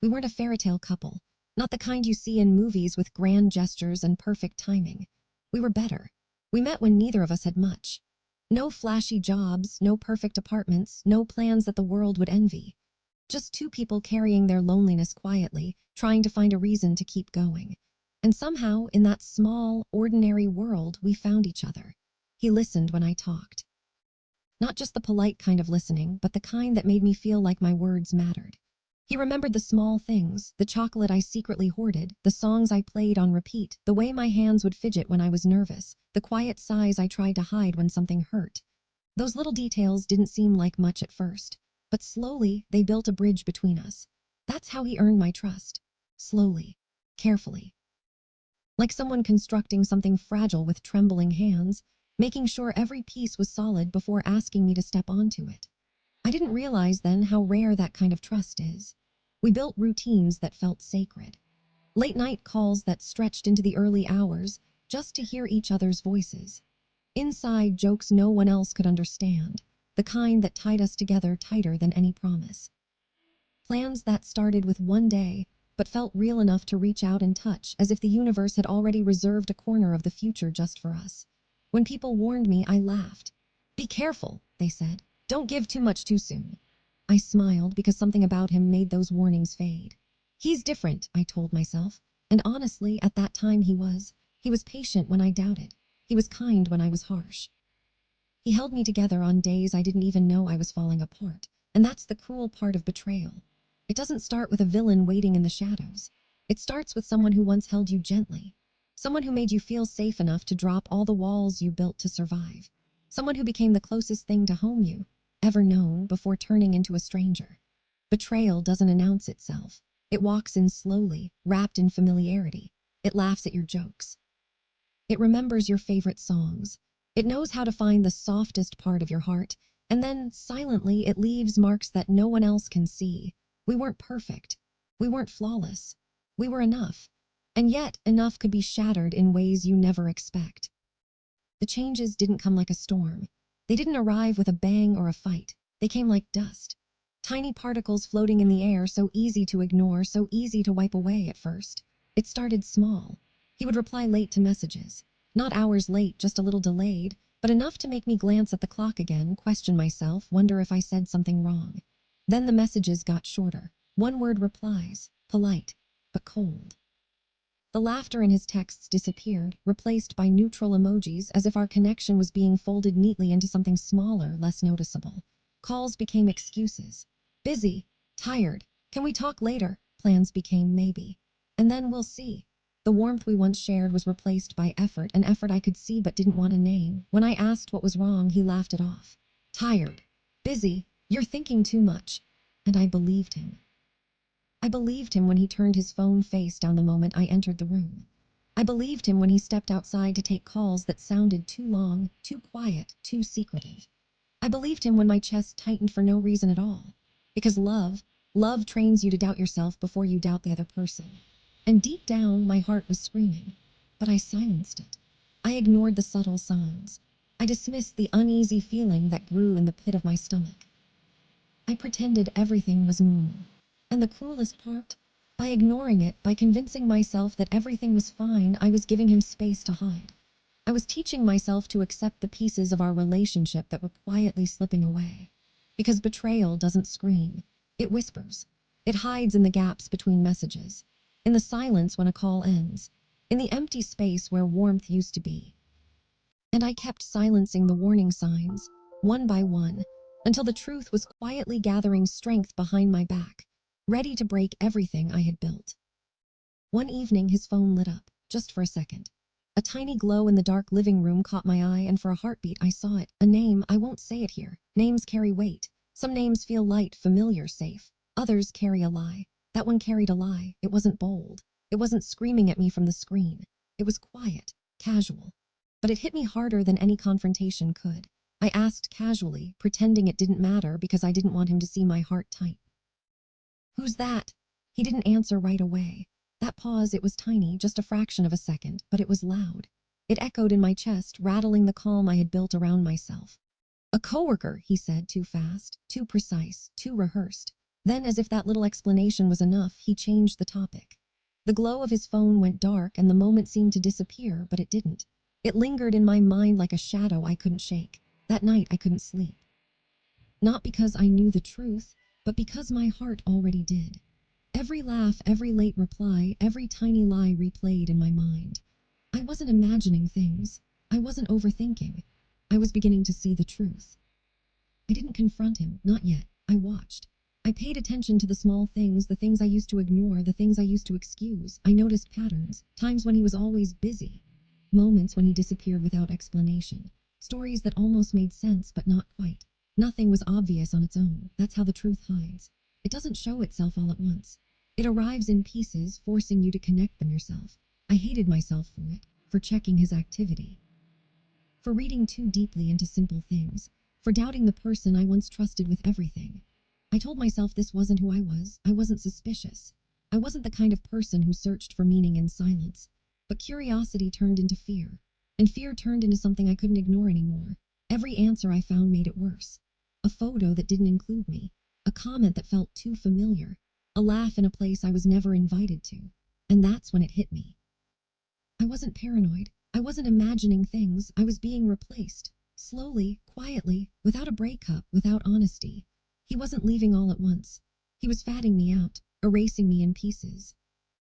We weren't a fairy tale couple, not the kind you see in movies with grand gestures and perfect timing. We were better. We met when neither of us had much. No flashy jobs, no perfect apartments, no plans that the world would envy. Just two people carrying their loneliness quietly, trying to find a reason to keep going. And somehow, in that small, ordinary world, we found each other. He listened when I talked. Not just the polite kind of listening, but the kind that made me feel like my words mattered. He remembered the small things, the chocolate I secretly hoarded, the songs I played on repeat, the way my hands would fidget when I was nervous, the quiet sighs I tried to hide when something hurt. Those little details didn't seem like much at first, but slowly they built a bridge between us. That's how he earned my trust. Slowly, carefully. Like someone constructing something fragile with trembling hands, making sure every piece was solid before asking me to step onto it. I didn't realize then how rare that kind of trust is. We built routines that felt sacred. Late night calls that stretched into the early hours just to hear each other's voices. Inside jokes no one else could understand, the kind that tied us together tighter than any promise. Plans that started with one day, but felt real enough to reach out and touch, as if the universe had already reserved a corner of the future just for us. When people warned me, I laughed. Be careful, they said. Don't give too much too soon. I smiled because something about him made those warnings fade. He's different, I told myself, and honestly, at that time he was. He was patient when I doubted. He was kind when I was harsh. He held me together on days I didn't even know I was falling apart, and that's the cruel part of betrayal. It doesn't start with a villain waiting in the shadows. It starts with someone who once held you gently. Someone who made you feel safe enough to drop all the walls you built to survive. Someone who became the closest thing to home you ever known before turning into a stranger. Betrayal doesn't announce itself. It walks in slowly, wrapped in familiarity. It laughs at your jokes. It remembers your favorite songs. It knows how to find the softest part of your heart, and then, silently, it leaves marks that no one else can see. We weren't perfect. We weren't flawless. We were enough. And yet, enough could be shattered in ways you never expect. The changes didn't come like a storm. They didn't arrive with a bang or a fight. They came like dust. Tiny particles floating in the air, so easy to ignore, so easy to wipe away at first. It started small. He would reply late to messages. Not hours late, just a little delayed, but enough to make me glance at the clock again, question myself, wonder if I said something wrong. Then the messages got shorter. One-word replies, polite, but cold. The laughter in his texts disappeared, replaced by neutral emojis, as if our connection was being folded neatly into something smaller, less noticeable. Calls became excuses. Busy, tired, can we talk later? Plans became maybe. And then we'll see. The warmth we once shared was replaced by effort, an effort I could see but didn't want to name. When I asked what was wrong, he laughed it off. Tired. Busy. You're thinking too much. And I believed him. I believed him when he turned his phone face down the moment I entered the room. I believed him when he stepped outside to take calls that sounded too long, too quiet, too secretive. I believed him when my chest tightened for no reason at all. Because love trains you to doubt yourself before you doubt the other person. And deep down, my heart was screaming. But I silenced it. I ignored the subtle signs. I dismissed the uneasy feeling that grew in the pit of my stomach. I pretended everything was normal. And the cruelest part? By ignoring it, by convincing myself that everything was fine, I was giving him space to hide. I was teaching myself to accept the pieces of our relationship that were quietly slipping away. Because betrayal doesn't scream. It whispers. It hides in the gaps between messages. In the silence when a call ends. In the empty space where warmth used to be. And I kept silencing the warning signs, one by one, until the truth was quietly gathering strength behind my back, ready to break everything I had built. One evening his phone lit up, just for a second. A tiny glow in the dark living room caught my eye, and for a heartbeat I saw it. A name, I won't say it here. Names carry weight. Some names feel light, familiar, safe. Others carry a lie. That one carried a lie. It wasn't bold. It wasn't screaming at me from the screen. It was quiet, casual. But it hit me harder than any confrontation could. I asked casually, pretending it didn't matter because I didn't want him to see my heart tight. Who's that? He didn't answer right away. That pause, it was tiny, just a fraction of a second, but it was loud. It echoed in my chest, rattling the calm I had built around myself. A coworker, he said, too fast, too precise, too rehearsed. Then, as if that little explanation was enough, he changed the topic. The glow of his phone went dark and the moment seemed to disappear, but it didn't. It lingered in my mind like a shadow I couldn't shake. That night I couldn't sleep. Not because I knew the truth, but because my heart already did. Every laugh, every late reply, every tiny lie replayed in my mind. I wasn't imagining things. I wasn't overthinking. I was beginning to see the truth. I didn't confront him, not yet. I watched. I paid attention to the small things, the things I used to ignore, the things I used to excuse. I noticed patterns, times when he was always busy, moments when he disappeared without explanation, stories that almost made sense but not quite. Nothing was obvious on its own. That's how the truth hides. It doesn't show itself all at once. It arrives in pieces, forcing you to connect them yourself. I hated myself for it, for checking his activity, for reading too deeply into simple things, for doubting the person I once trusted with everything. I told myself this wasn't who I was. I wasn't suspicious. I wasn't the kind of person who searched for meaning in silence. But curiosity turned into fear, and fear turned into something I couldn't ignore anymore. Every answer I found made it worse. A photo that didn't include me, a comment that felt too familiar, a laugh in a place I was never invited to. And that's when it hit me. I wasn't paranoid. I wasn't imagining things. I was being replaced. Slowly, quietly, without a breakup, without honesty. He wasn't leaving all at once. He was fatting me out, erasing me in pieces.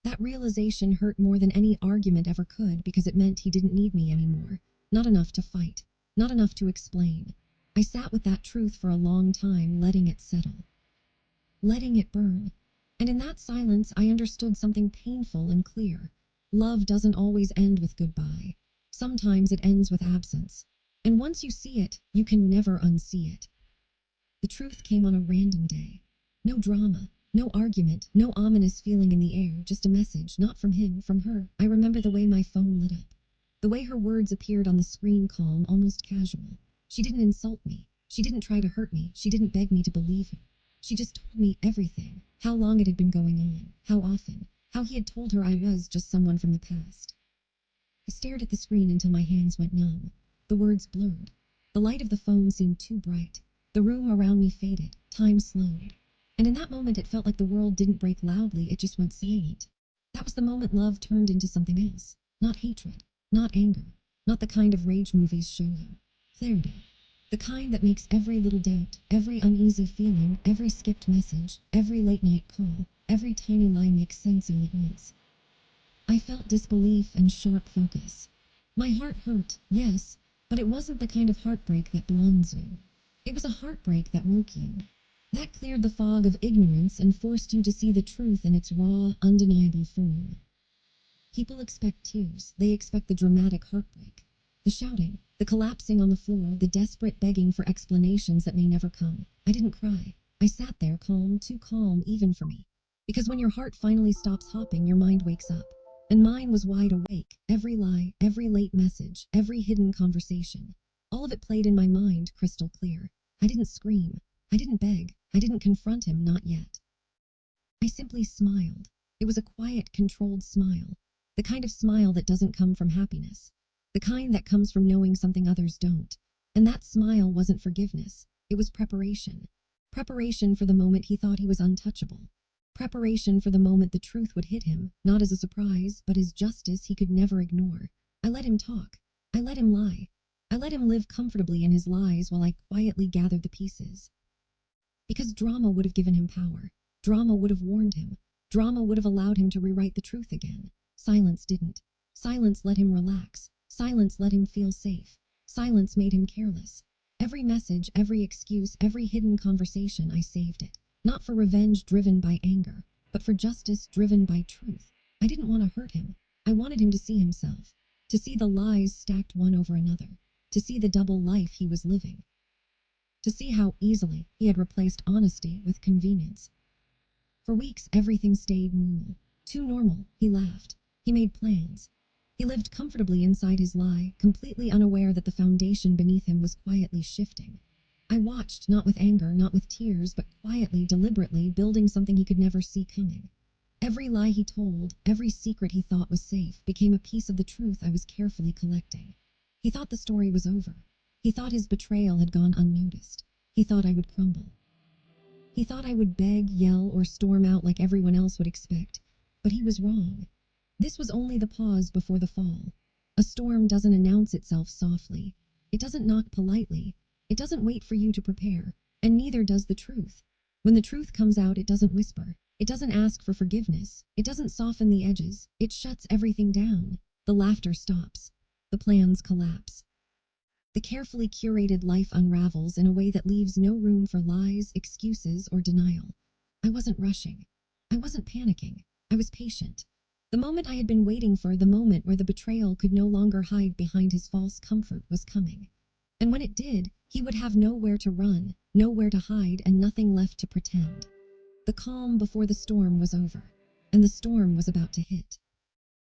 That realization hurt more than any argument ever could because it meant he didn't need me anymore. Not enough to fight. Not enough to explain. I sat with that truth for a long time, letting it settle. Letting it burn. And in that silence, I understood something painful and clear. Love doesn't always end with goodbye. Sometimes it ends with absence. And once you see it, you can never unsee it. The truth came on a random day. No drama, no argument, no ominous feeling in the air, just a message, not from him, from her. I remember the way my phone lit up. The way her words appeared on the screen, calm, almost casual. She didn't insult me. She didn't try to hurt me. She didn't beg me to believe her. She just told me everything. How long it had been going on. How often. How he had told her I was just someone from the past. I stared at the screen until my hands went numb. The words blurred. The light of the phone seemed too bright. The room around me faded. Time slowed. And in that moment it felt like the world didn't break loudly, it just went silent. That was the moment love turned into something else. Not hatred. Not anger. Not the kind of rage movies show you. Clarity. The kind that makes every little doubt, every uneasy feeling, every skipped message, every late night call, every tiny lie make sense all at once. I felt disbelief and sharp focus. My heart hurt, yes, but it wasn't the kind of heartbreak that blinds you. It was a heartbreak that woke you. That cleared the fog of ignorance and forced you to see the truth in its raw, undeniable form. People expect tears. They expect the dramatic heartbreak. The shouting, the collapsing on the floor, the desperate begging for explanations that may never come. I didn't cry. I sat there calm, too calm even for me. Because when your heart finally stops hopping, your mind wakes up. And mine was wide awake. Every lie, every late message, every hidden conversation. All of it played in my mind, crystal clear. I didn't scream. I didn't beg. I didn't confront him, not yet. I simply smiled. It was a quiet, controlled smile. The kind of smile that doesn't come from happiness. The kind that comes from knowing something others don't. And that smile wasn't forgiveness. It was preparation. Preparation for the moment he thought he was untouchable. Preparation for the moment the truth would hit him, not as a surprise, but as justice he could never ignore. I let him talk. I let him lie. I let him live comfortably in his lies while I quietly gathered the pieces. Because drama would have given him power. Drama would have warned him. Drama would have allowed him to rewrite the truth again. Silence didn't. Silence let him relax. Silence let him feel safe. Silence made him careless. Every message, every excuse, every hidden conversation, I saved it. Not for revenge driven by anger, but for justice driven by truth. I didn't want to hurt him. I wanted him to see himself. To see the lies stacked one over another. To see the double life he was living. To see how easily he had replaced honesty with convenience. For weeks, everything stayed normal. Too normal, he laughed. He made plans. He lived comfortably inside his lie, completely unaware that the foundation beneath him was quietly shifting. I watched, not with anger, not with tears, but quietly, deliberately, building something he could never see coming. Every lie he told, every secret he thought was safe, became a piece of the truth I was carefully collecting. He thought the story was over. He thought his betrayal had gone unnoticed. He thought I would crumble. He thought I would beg, yell, or storm out like everyone else would expect. But he was wrong. This was only the pause before the fall. A storm doesn't announce itself softly. It doesn't knock politely. It doesn't wait for you to prepare. And neither does the truth. When the truth comes out, it doesn't whisper. It doesn't ask for forgiveness. It doesn't soften the edges. It shuts everything down. The laughter stops. The plans collapse. The carefully curated life unravels in a way that leaves no room for lies, excuses, or denial. I wasn't rushing. I wasn't panicking. I was patient. The moment I had been waiting for, the moment where the betrayal could no longer hide behind his false comfort, was coming. And when it did, he would have nowhere to run, nowhere to hide, and nothing left to pretend. The calm before the storm was over, and the storm was about to hit.